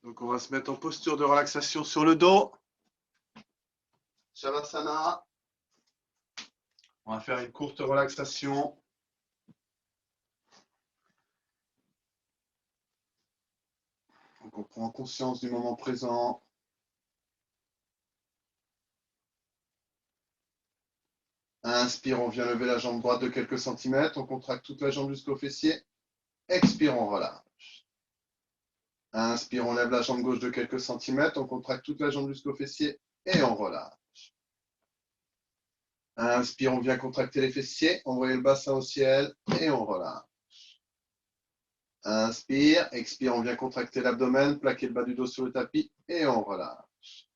Donc, on va se mettre en posture de relaxation sur le dos. Shavasana. On va faire une courte relaxation. Donc, on prend conscience du moment présent. Inspire, on vient lever la jambe droite de quelques centimètres. On contracte toute la jambe jusqu'au fessier. Expire, on relâche. Inspire, on lève la jambe gauche de quelques centimètres. On contracte toute la jambe jusqu'au fessier et on relâche. Inspire, on vient contracter les fessiers. Envoyer le bassin au ciel et on relâche. Inspire, expire, on vient contracter l'abdomen, plaquer le bas du dos sur le tapis et on relâche.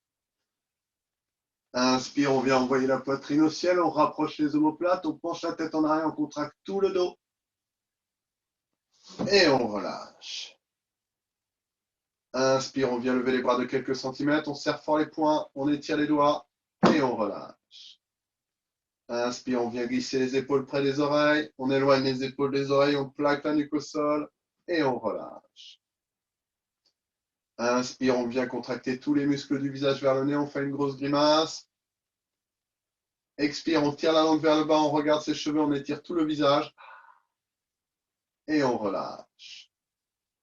Inspire, on vient envoyer la poitrine au ciel, on rapproche les omoplates, on penche la tête en arrière, on contracte tout le dos. Et on relâche. Inspire, on vient lever les bras de quelques centimètres, on serre fort les poings, on étire les doigts et on relâche. Inspire, on vient glisser les épaules près des oreilles, on éloigne les épaules des oreilles, on plaque la nuque au sol et on relâche. Inspire, on vient contracter tous les muscles du visage vers le nez, on fait une grosse grimace. Expire, on tire la langue vers le bas, on regarde ses cheveux, on étire tout le visage. Et on relâche.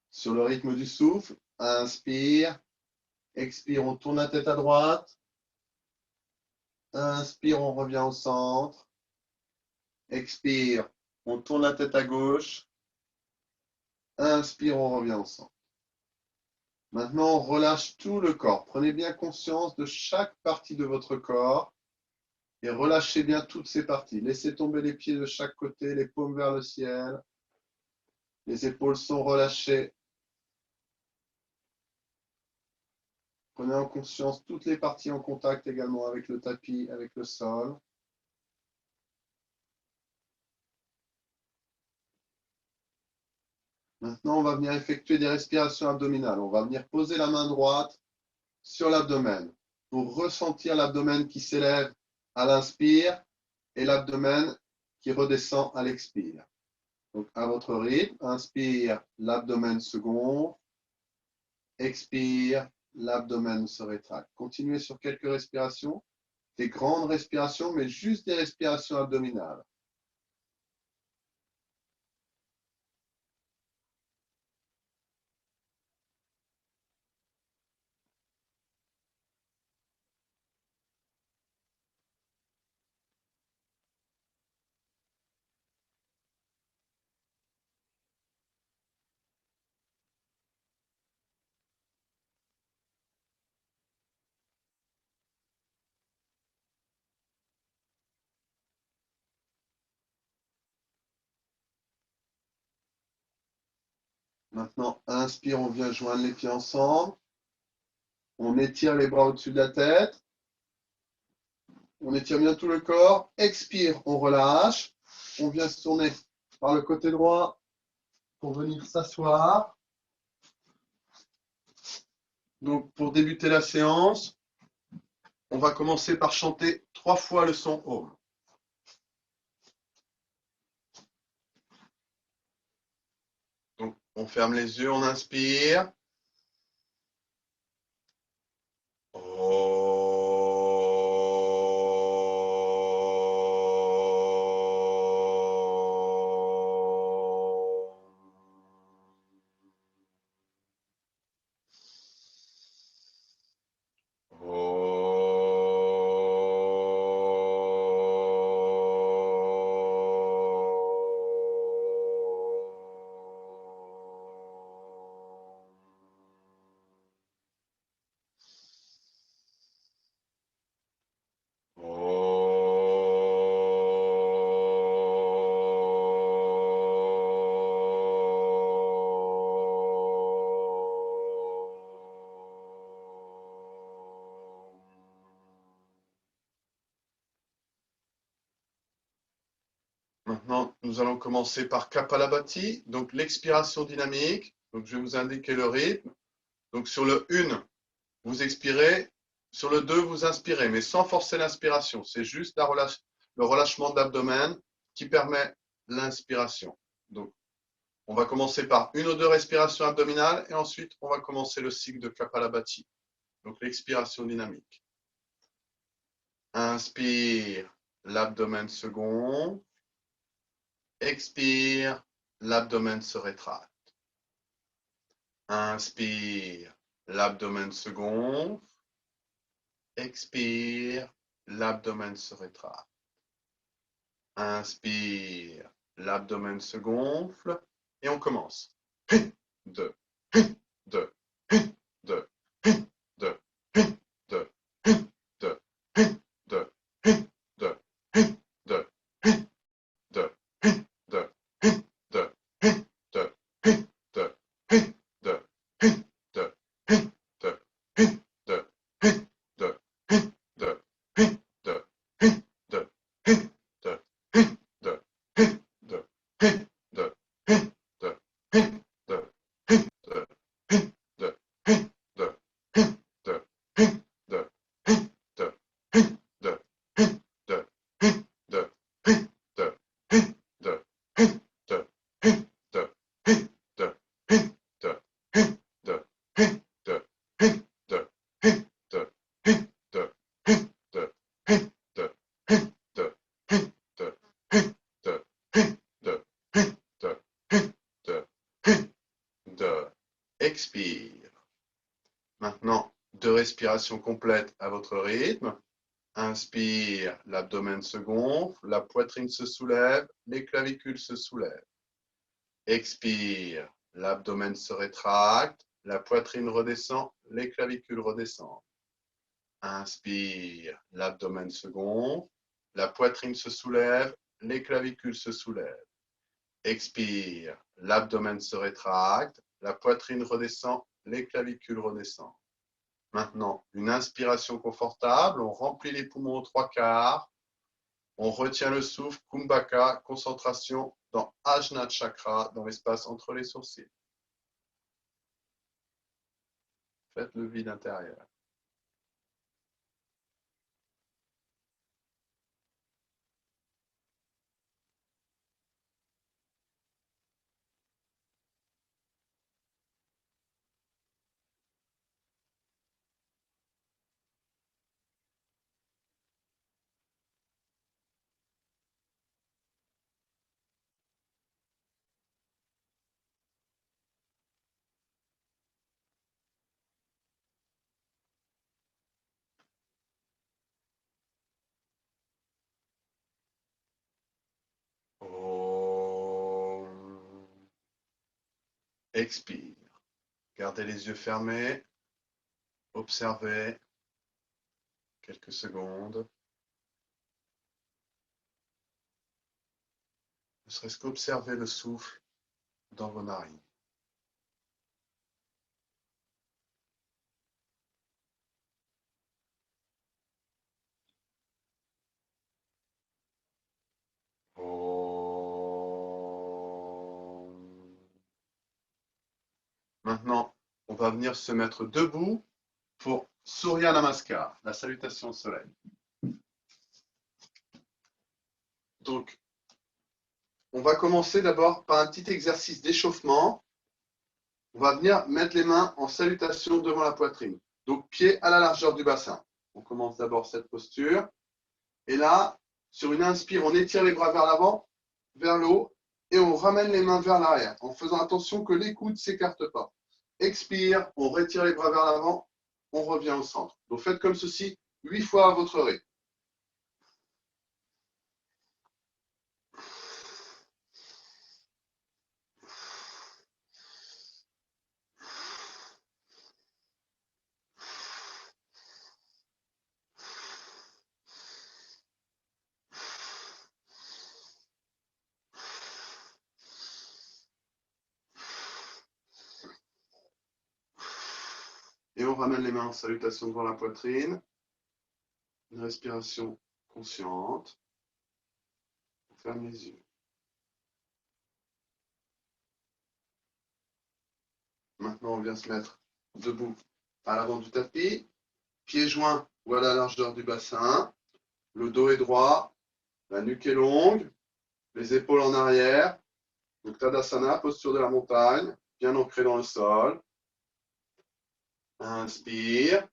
Sur le rythme du souffle, inspire. Expire, on tourne la tête à droite. Inspire, on revient au centre. Expire, on tourne la tête à gauche. Inspire, on revient au centre. Maintenant, on relâche tout le corps. Prenez bien conscience de chaque partie de votre corps et relâchez bien toutes ces parties. Laissez tomber les pieds de chaque côté, les paumes vers le ciel. Les épaules sont relâchées. Prenez en conscience toutes les parties en contact également avec le tapis, avec le sol. Maintenant, on va venir effectuer des respirations abdominales. On va venir poser la main droite sur l'abdomen pour ressentir l'abdomen qui s'élève à l'inspire et l'abdomen qui redescend à l'expire. Donc, à votre rythme, inspire, l'abdomen se gonfle. Expire, l'abdomen se rétracte. Continuez sur quelques respirations, des grandes respirations, mais juste des respirations abdominales. Maintenant, inspire, on vient joindre les pieds ensemble. On étire les bras au-dessus de la tête. On étire bien tout le corps. Expire, on relâche. On vient se tourner par le côté droit pour venir s'asseoir. Donc, pour débuter la séance, on va commencer par chanter 3 fois le son Om. Donc, on ferme les yeux, on inspire. Maintenant, nous allons commencer par Kapalabhati, donc l'expiration dynamique. Donc, je vais vous indiquer le rythme. Donc, sur le 1, vous expirez. Sur le 2, vous inspirez, mais sans forcer l'inspiration. C'est juste le relâchement de l'abdomen qui permet l'inspiration. Donc, On va commencer par une ou deux respirations abdominales et ensuite, on va commencer le cycle de Kapalabhati. Donc, l'expiration dynamique. Inspire, l'abdomen se gonfle. Expire, l'abdomen se rétracte. Inspire, l'abdomen se gonfle. Expire, l'abdomen se rétracte. Inspire, l'abdomen se gonfle. Et on commence. 2, 2, 2, 2, 2, 2, 2, 2, 2, 2, 2, 2, 2, 2, 2, Expire. Maintenant, 2 respirations complètes à votre rythme. Inspire, l'abdomen se gonfle, la poitrine se soulève, les clavicules se soulèvent. Expire, l'abdomen se rétracte, la poitrine redescend, les clavicules redescendent. Inspire, l'abdomen se gonfle, la poitrine se soulève, les clavicules se soulèvent. Expire, l'abdomen se rétracte, la poitrine redescend, les clavicules redescendent. Maintenant, une inspiration confortable, on remplit les poumons aux 3/4, on retient le souffle, Kumbhaka, concentration dans Ajna Chakra, dans l'espace entre les sourcils. Faites le vide intérieur. Expire. Gardez les yeux fermés. Observez quelques secondes. Ne serait-ce qu'observer le souffle dans vos narines. Maintenant, on va venir se mettre debout pour Surya Namaskar, la salutation au soleil. Donc, on va commencer d'abord par un petit exercice d'échauffement. On va venir mettre les mains en salutation devant la poitrine. Donc, pieds à la largeur du bassin. On commence d'abord cette posture. Et là, sur une inspire, on étire les bras vers l'avant, vers le haut, et on ramène les mains vers l'arrière, en faisant attention que les coudes ne s'écartent pas. Expire, on retire les bras vers l'avant, on revient au centre. Donc, faites comme ceci 8 fois à votre rythme. Et on ramène les mains en salutation devant la poitrine. Une respiration consciente. On ferme les yeux. Maintenant, on vient se mettre debout à l'avant du tapis. Pieds joints ou à la largeur du bassin. Le dos est droit. La nuque est longue. Les épaules en arrière. Donc, Tadasana, posture de la montagne, bien ancré dans le sol. Inspire.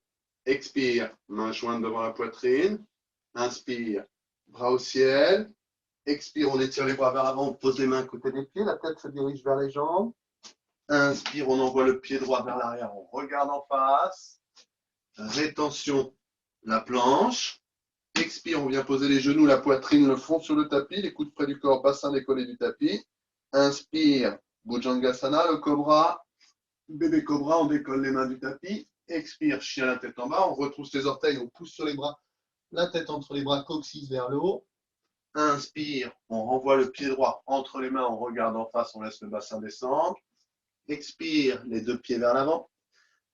Expire, main jointe devant la poitrine. Inspire, bras au ciel. Expire, on étire les bras vers l'avant, on pose les mains à côté des pieds, la tête se dirige vers les jambes. Inspire, on envoie le pied droit vers l'arrière, on regarde en face. Rétention, la planche. Expire, on vient poser les genoux, la poitrine, le front sur le tapis, les coudes près du corps, bassin décollé du tapis. Inspire, Bhujangasana, le cobra. Bébé cobra, on décolle les mains du tapis. Expire, chien la tête en bas, on retrousse les orteils, on pousse sur les bras, la tête entre les bras, coccyx vers le haut. Inspire, on renvoie le pied droit entre les mains, on regarde en face, on laisse le bassin descendre. Expire, les deux pieds vers l'avant.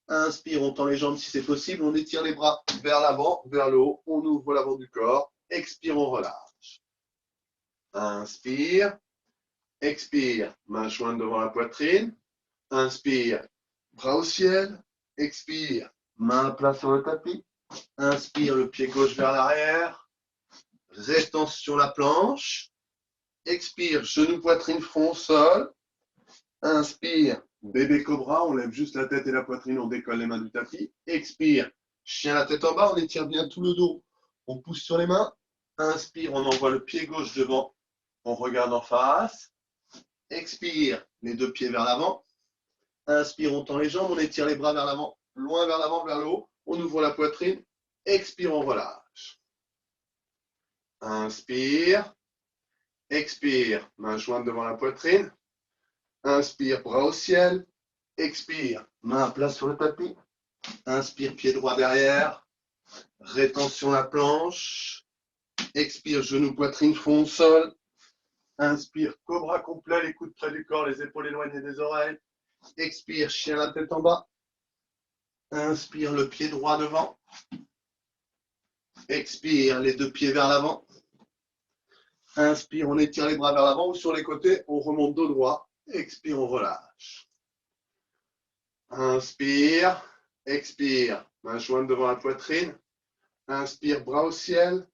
Inspire, on tend les jambes si c'est possible, on étire les bras vers l'avant, vers le haut, on ouvre l'avant du corps. Expire, on relâche. Inspire, expire, main jointe devant la poitrine. Inspire, bras au ciel. Expire, main à plat sur le tapis. Inspire, le pied gauche vers l'arrière. Rétention la planche. Expire, genou, poitrine, front, sol. Inspire, bébé cobra, on lève juste la tête et la poitrine, on décolle les mains du tapis. Expire, chien la tête en bas, on étire bien tout le dos. On pousse sur les mains. Inspire, on envoie le pied gauche devant. On regarde en face. Expire, les deux pieds vers l'avant. Inspire, on tend les jambes, on étire les bras vers l'avant, loin vers l'avant, vers le haut. On ouvre la poitrine. Expire, on relâche. Inspire. Expire, main jointe devant la poitrine. Inspire, bras au ciel. Expire, main à plat sur le tapis. Inspire, pied droit derrière. Rétention la planche. Expire, genou, poitrine, fond au sol. Inspire, cobra complet, les coudes près du corps, les épaules éloignées des oreilles. Expire, chien la tête en bas. Inspire, le pied droit devant. Expire, les deux pieds vers l'avant. Inspire, on étire les bras vers l'avant ou sur les côtés, on remonte dos droit. Expire, on relâche. Inspire, expire, main jointe devant la poitrine. Inspire, bras au ciel.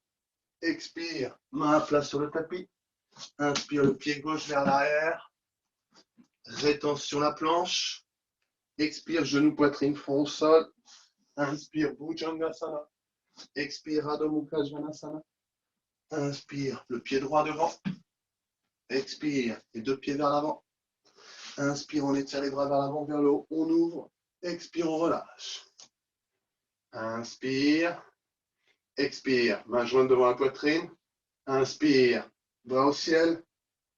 Expire, main à plat sur le tapis. Inspire, le pied gauche vers l'arrière. Rétention la planche. Expire, genou, poitrine, front au sol. Inspire, Bhujangasana. Expire, Adho Mukha Svanasana. Inspire, le pied droit devant. Expire, les deux pieds vers l'avant. Inspire, on étire les bras vers l'avant, vers le haut. On ouvre. Expire, on relâche. Inspire. Expire, main jointe devant la poitrine. Inspire, bras au ciel.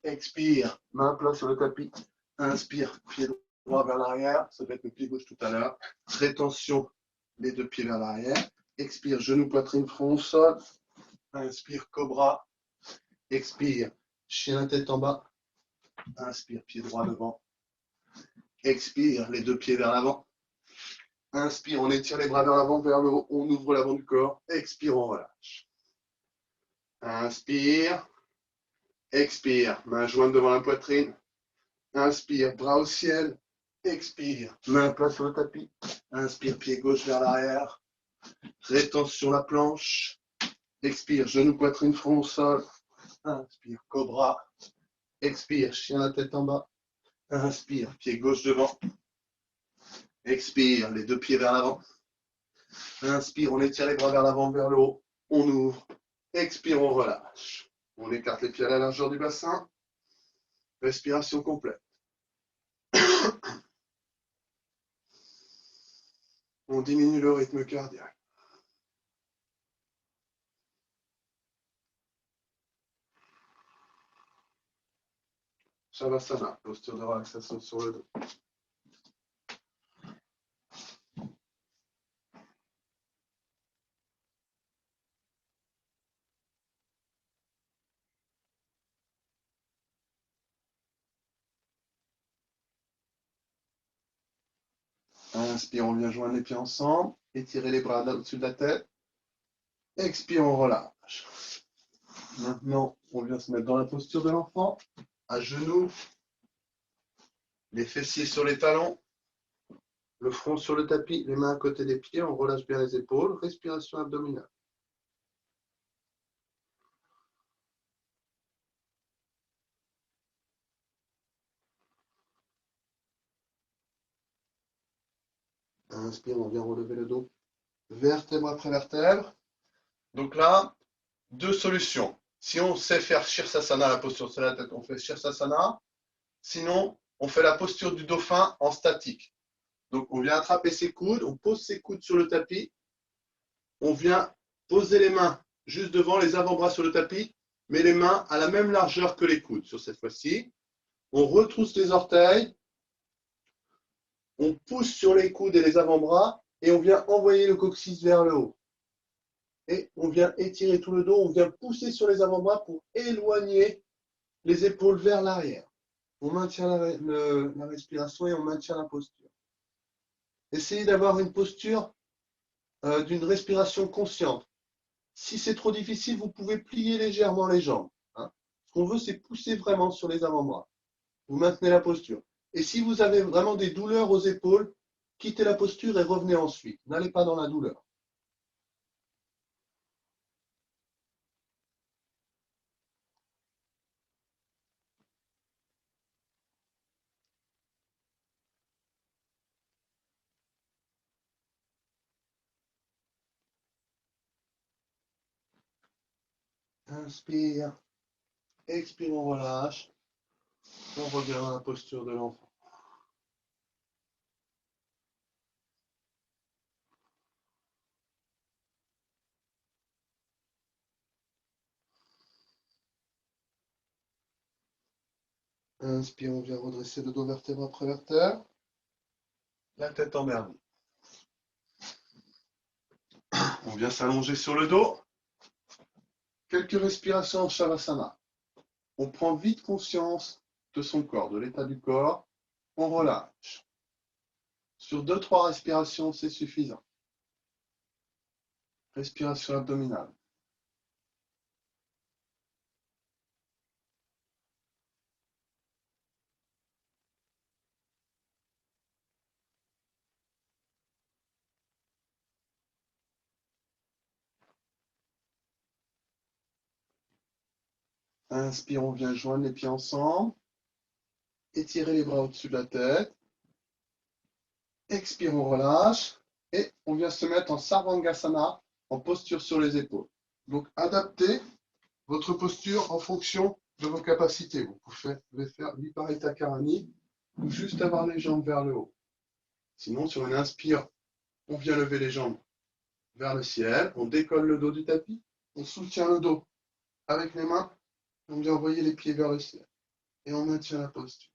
Expire, main plat sur le tapis. Inspire, pied droit vers l'arrière. Ça peut être le pied gauche tout à l'heure. Rétention, les deux pieds vers l'arrière. Expire, genou, poitrine, front au sol. Inspire, cobra. Expire, chien la tête en bas. Inspire, pied droit devant. Expire, les deux pieds vers l'avant. Inspire, on étire les bras vers l'avant, vers le haut. On ouvre l'avant du corps. Expire, on relâche. Inspire. Expire, main jointe devant la poitrine. Inspire, bras au ciel. Expire, main à plat sur le tapis. Inspire, pied gauche vers l'arrière. Rétention la planche. Expire, genou, poitrine, front au sol. Inspire, cobra. Expire, chien la tête en bas. Inspire, pied gauche devant. Expire, les deux pieds vers l'avant. Inspire, on étire les bras vers l'avant, vers le haut. On ouvre. Expire, on relâche. On écarte les pieds à la largeur du bassin. Respiration complète. On diminue le rythme cardiaque. Shavasana, posture de relaxation sur le dos. Inspire, on vient joindre les pieds ensemble. Étirez les bras au-dessus de la tête. Expire, on relâche. Maintenant, on vient se mettre dans la posture de l'enfant. À genoux. Les fessiers sur les talons. Le front sur le tapis. Les mains à côté des pieds. On relâche bien les épaules. Respiration abdominale. Inspire, on vient relever le dos, vertèbre après vertèbre. Donc là, deux solutions. Si on sait faire Shirsasana, la posture sur la tête, on fait Shirsasana. Sinon, on fait la posture du dauphin en statique. Donc, on vient attraper ses coudes, on pose ses coudes sur le tapis. On vient poser les mains juste devant, les avant-bras sur le tapis, mais les mains à la même largeur que les coudes sur cette fois-ci. On retrousse les orteils, on pousse sur les coudes et les avant-bras et on vient envoyer le coccyx vers le haut. Et on vient étirer tout le dos, on vient pousser sur les avant-bras pour éloigner les épaules vers l'arrière. On maintient la respiration et on maintient la posture. Essayez d'avoir une posture d'une respiration consciente. Si c'est trop difficile, vous pouvez plier légèrement les jambes. Hein. Ce qu'on veut, c'est pousser vraiment sur les avant-bras. Vous maintenez la posture. Et si vous avez vraiment des douleurs aux épaules, quittez la posture et revenez ensuite. N'allez pas dans la douleur. Inspire, expire, on relâche. On revient dans la posture de l'enfant. Inspire, on vient redresser le dos vertèbre après vertèbre. La tête en bernie. On vient s'allonger sur le dos. Quelques respirations en Shavasana. On prend vite conscience de son corps, de l'état du corps. On relâche. Sur 2-3 respirations, c'est suffisant. Respiration abdominale. Inspire, on vient joindre les pieds ensemble. Étirer les bras au-dessus de la tête. Expire, on relâche. Et on vient se mettre en Sarvangasana, en posture sur les épaules. Donc, adaptez votre posture en fonction de vos capacités. Vous pouvez faire Viparita Karani ou juste avoir les jambes vers le haut. Sinon, sur une inspire, on vient lever les jambes vers le ciel. On décolle le dos du tapis. On soutient le dos avec les mains. On vient envoyer les pieds vers le ciel. Et on maintient la posture.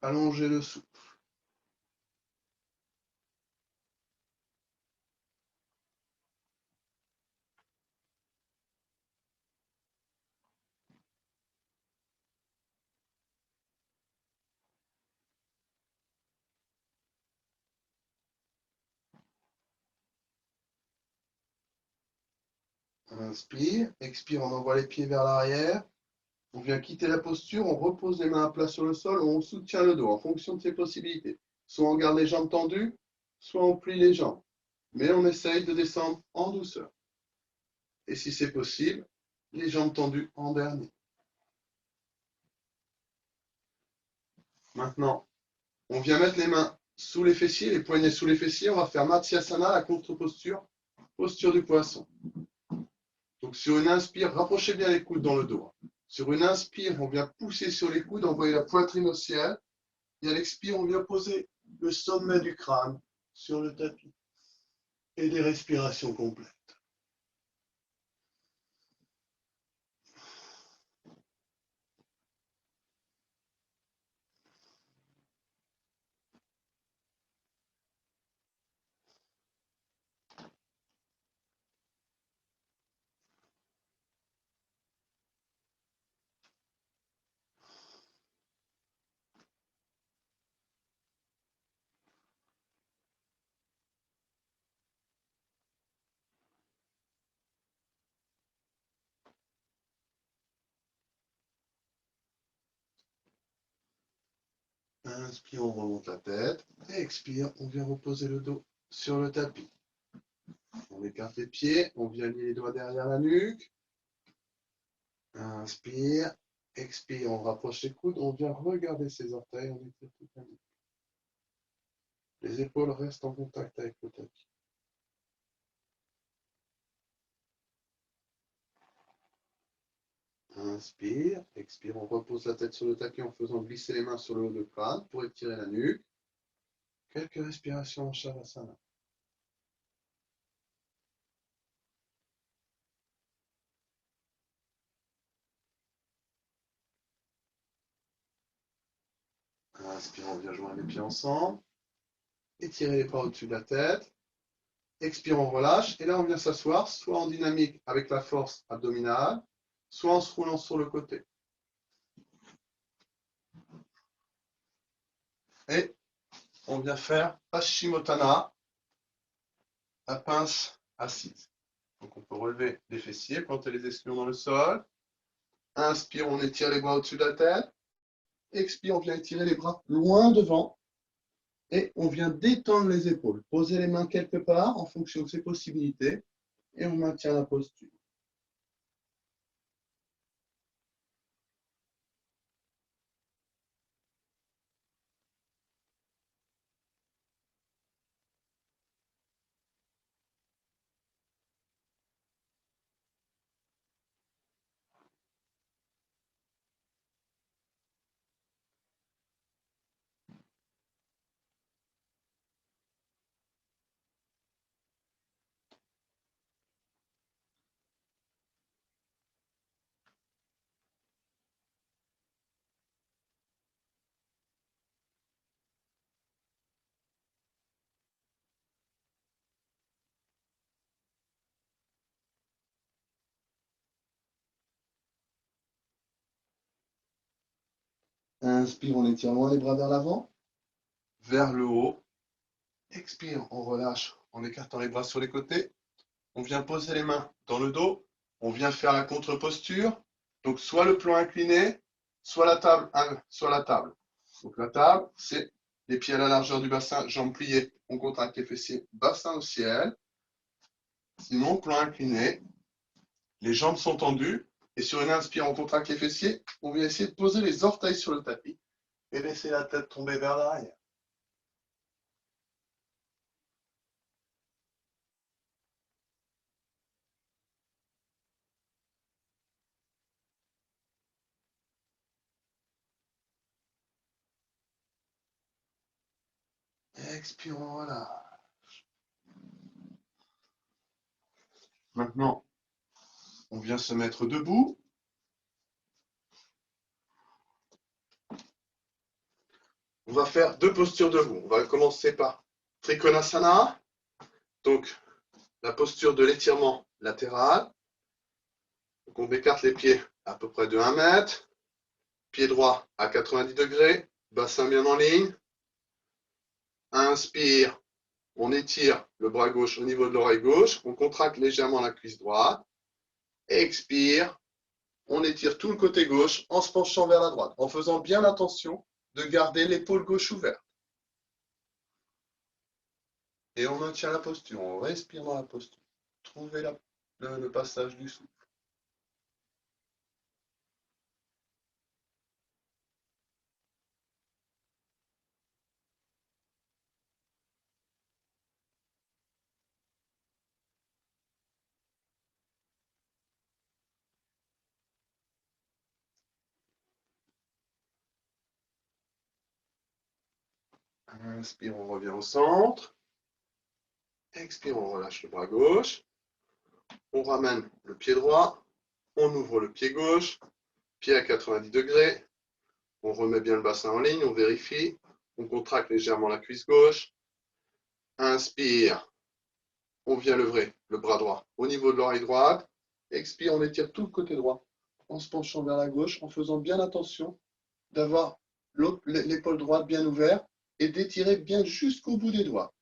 Allongez le souffle. Inspire, expire, on envoie les pieds vers l'arrière. On vient quitter la posture, on repose les mains à plat sur le sol, on soutient le dos en fonction de ses possibilités. Soit on garde les jambes tendues, soit on plie les jambes. Mais on essaye de descendre en douceur. Et si c'est possible, les jambes tendues en dernier. Maintenant, on vient mettre les mains sous les fessiers, les poignets sous les fessiers. On va faire Matsyasana, la contre-posture, posture du poisson. Donc sur une inspire, rapprochez bien les coudes dans le dos. Sur une inspire, on vient pousser sur les coudes, envoyer la poitrine au ciel. Et à l'expire, on vient poser le sommet du crâne sur le tapis. Et des respirations complètes. Inspire, on remonte la tête. Expire, on vient reposer le dos sur le tapis. On écarte les pieds, on vient lier les doigts derrière la nuque. Inspire, expire, on rapproche les coudes, on vient regarder ses orteils, on étire toute la nuque. Les épaules restent en contact avec le tapis. Inspire, expire, on repose la tête sur le tapis en faisant glisser les mains sur le haut du crâne pour étirer la nuque. Quelques respirations en Shavasana. Inspire, on vient joindre les pieds ensemble. Étirez les bras au-dessus de la tête. Expire, on relâche. Et là, on vient s'asseoir, soit en dynamique avec la force abdominale, soit en se roulant sur le côté. Et on vient faire Paschimottanasana, la pince assise. Donc, on peut relever les fessiers, planter les ischions dans le sol. Inspire, on étire les bras au-dessus de la tête. Expire, on vient étirer les bras loin devant. Et on vient détendre les épaules. Poser les mains quelque part en fonction de ses possibilités. Et on maintient la posture. Inspire, on étire loin les bras vers l'avant, vers le haut. Expire, on relâche en écartant les bras sur les côtés. On vient poser les mains dans le dos. On vient faire la contre-posture. Donc, soit le plan incliné, soit la table. Donc, la table, c'est les pieds à la largeur du bassin, jambes pliées. On contracte les fessiers, bassin au ciel. Sinon, plan incliné, les jambes sont tendues. Et sur une inspire, on contracte les fessiers. On vient essayer de poser les orteils sur le tapis et laisser la tête tomber vers l'arrière. Expire, voilà. Maintenant, on vient se mettre debout. On va faire deux postures debout. On va commencer par Trikonasana, donc la posture de l'étirement latéral. Donc on écarte les pieds à peu près de 1 mètre, pied droit à 90 degrés, bassin bien en ligne. Inspire, on étire le bras gauche au niveau de l'oreille gauche, on contracte légèrement la cuisse droite. Expire, on étire tout le côté gauche en se penchant vers la droite, en faisant bien attention de garder l'épaule gauche ouverte. Et on maintient la posture, on respire dans la posture. Trouvez le passage du souffle. Inspire, on revient au centre. Expire, on relâche le bras gauche. On ramène le pied droit. On ouvre le pied gauche. Pied à 90 degrés. On remet bien le bassin en ligne. On vérifie. On contracte légèrement la cuisse gauche. Inspire. On vient lever le bras droit au niveau de l'oreille droite. Expire, on étire tout le côté droit en se penchant vers la gauche, en faisant bien attention d'avoir l'épaule droite bien ouverte et d'étirer bien jusqu'au bout des doigts.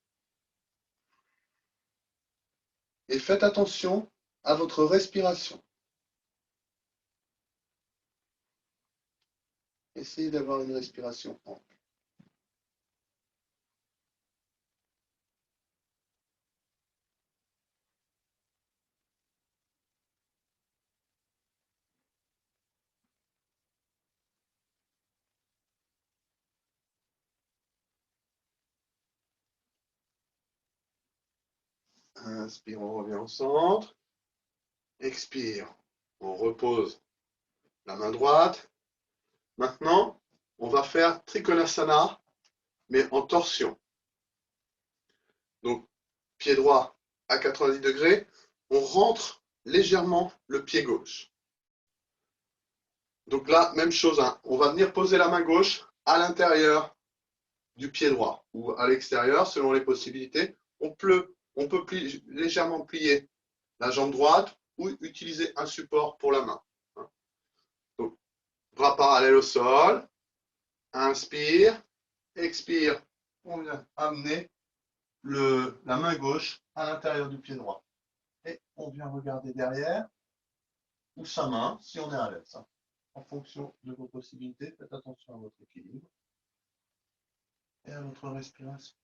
Et faites attention à votre respiration. Essayez d'avoir une respiration ample. Inspire, on revient au centre. Expire, on repose la main droite. Maintenant, on va faire Trikonasana, mais en torsion. Donc, pied droit à 90 degrés, on rentre légèrement le pied gauche. Donc là, même chose, hein, on va venir poser la main gauche à l'intérieur du pied droit ou à l'extérieur, selon les possibilités. On peut légèrement plier la jambe droite ou utiliser un support pour la main. Donc, bras parallèles au sol. Inspire, expire. On vient amener la main gauche à l'intérieur du pied droit. Et on vient regarder derrière ou sa main si on est à l'aise. En fonction de vos possibilités, faites attention à votre équilibre et à votre respiration.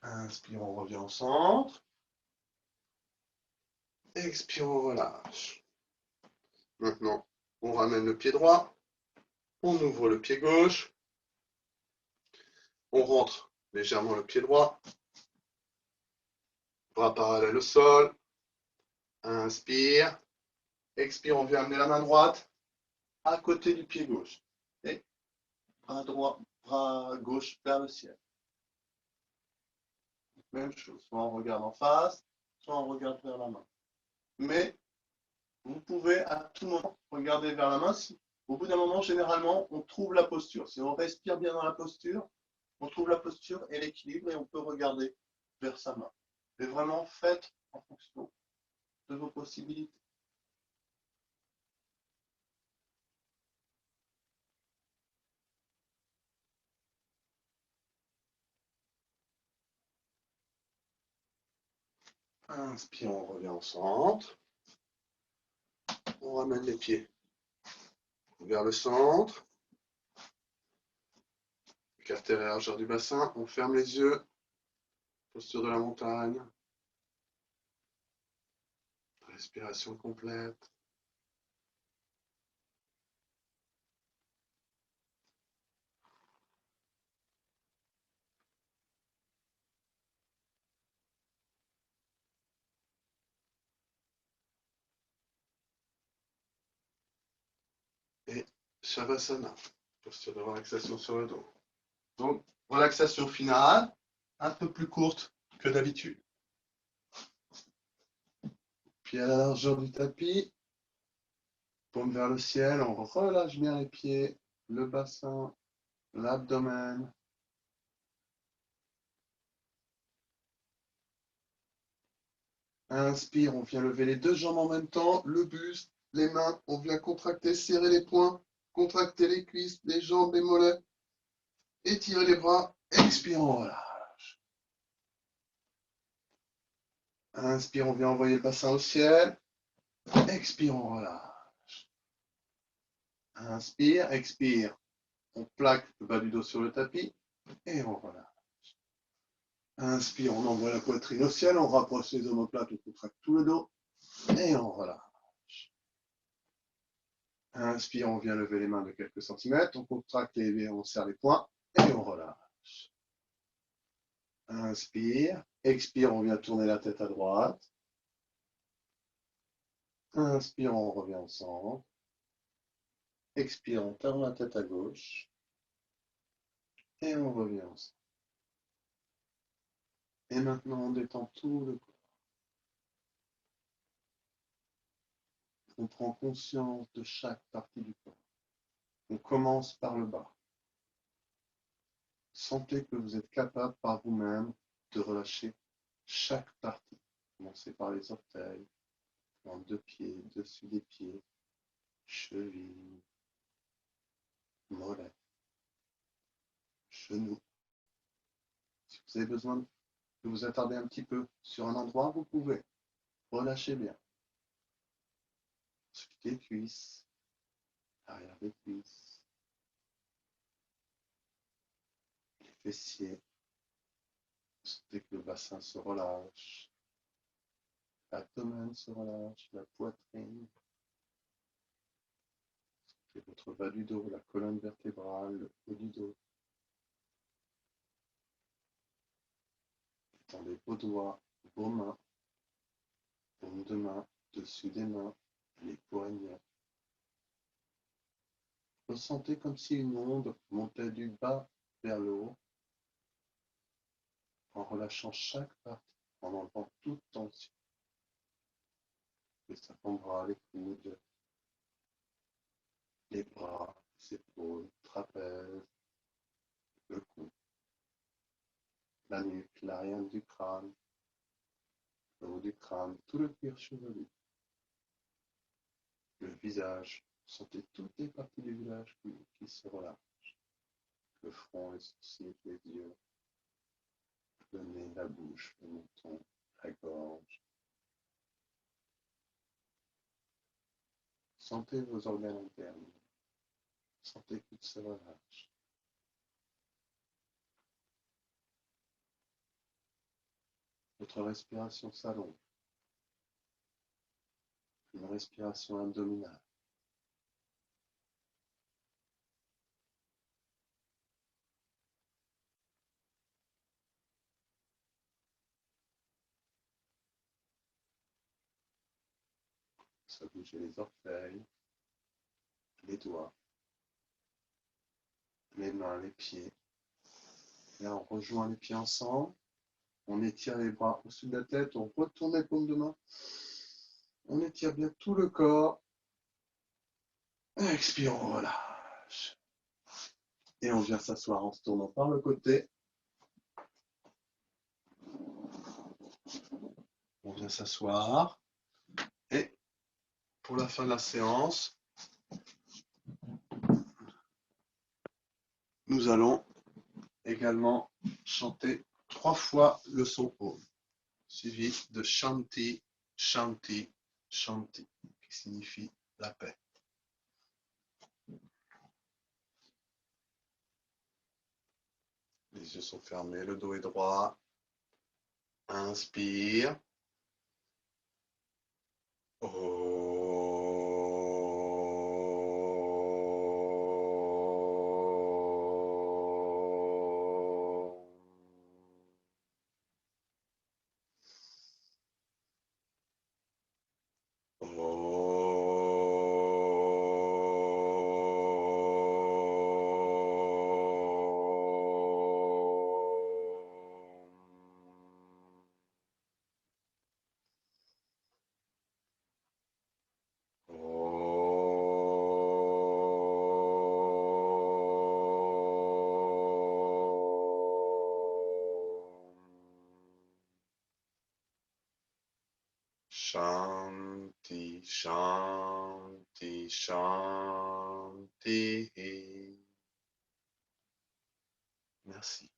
Inspire, on revient au centre. Expire, on relâche. Maintenant, on ramène le pied droit. On ouvre le pied gauche. On rentre légèrement le pied droit. Bras parallèles au sol. Inspire. Expire, on vient amener la main droite à côté du pied gauche. Et bras droit, bras gauche vers le ciel. Même chose, soit on regarde en face, soit on regarde vers la main. Mais vous pouvez à tout moment regarder vers la main. Si, au bout d'un moment, généralement, on trouve la posture. Si on respire bien dans la posture, on trouve la posture et l'équilibre et on peut regarder vers sa main. Mais vraiment, faites en fonction de vos possibilités. Inspire, on revient au centre. On ramène les pieds vers le centre. Écarter la largeur du bassin. On ferme les yeux. Posture de la montagne. Respiration complète. Et Shavasana, posture de relaxation sur le dos. Donc, relaxation finale, un peu plus courte que d'habitude. Pieds à la largeur du tapis, paume vers le ciel, on relâche bien les pieds, le bassin, l'abdomen. Inspire, on vient lever les deux jambes en même temps, le buste, les mains, on vient contracter, serrer les poings, contracter les cuisses, les jambes, les mollets, étirer les bras, expire, on relâche. Inspire, on vient envoyer le bassin au ciel, expire, on relâche. Inspire, expire, on plaque le bas du dos sur le tapis et on relâche. Inspire, on envoie la poitrine au ciel, on rapproche les omoplates, on contracte tout le dos et on relâche. Inspire, on vient lever les mains de quelques centimètres, on contracte les, on serre les poings et on relâche. Inspire, expire, on vient tourner la tête à droite. Inspire, on revient au centre. Expire, on tourne la tête à gauche. Et on revient au centre. Et maintenant, on détend tout le corps. On prend conscience de chaque partie du corps. On commence par le bas. Sentez que vous êtes capable par vous-même de relâcher chaque partie. Commencez par les orteils, en deux pieds, dessus des pieds, chevilles, mollets, genoux. Si vous avez besoin de vous attarder un petit peu sur un endroit, vous pouvez. Relâchez bien. Ensuite les cuisses, l'arrière des cuisses, fessiers. Sentez que le bassin se relâche. L'abdomen se relâche, la poitrine. Sentez votre bas du dos, la colonne vertébrale, le haut du dos. Tendez vos doigts, vos mains, paume de main, dessus des mains, les poignets. Ressentez comme si une onde montait du bas vers le haut, en relâchant chaque partie, en enlevant toute tension. Les avant-bras, les coudes, les bras, les épaules, trapèze, le cou, la nuque, l'arrière du crâne, le haut du crâne, tout le cuir chevelu, le visage. Sentez toutes les parties du visage qui se relâchent. Le front, les sourcils, les yeux, le nez, la bouche, le menton, la gorge. Sentez vos organes internes. Sentez qu'ils se relâchent. Votre respiration s'allonge. Une respiration abdominale. Ça bouge les orteils, les doigts, les mains, les pieds. Là, on rejoint les pieds ensemble. On étire les bras au-dessus de la tête. On retourne les paumes de main. On étire bien tout le corps. Expire, on relâche. Et on vient s'asseoir en se tournant par le côté. On vient s'asseoir. Et pour la fin de la séance, nous allons également chanter 3 fois le son Om, suivi de Shanti, Shanti, Shanti, qui signifie la paix. Les yeux sont fermés, le dos est droit. Inspire. Shanti, Shanti, Shanti. Merci.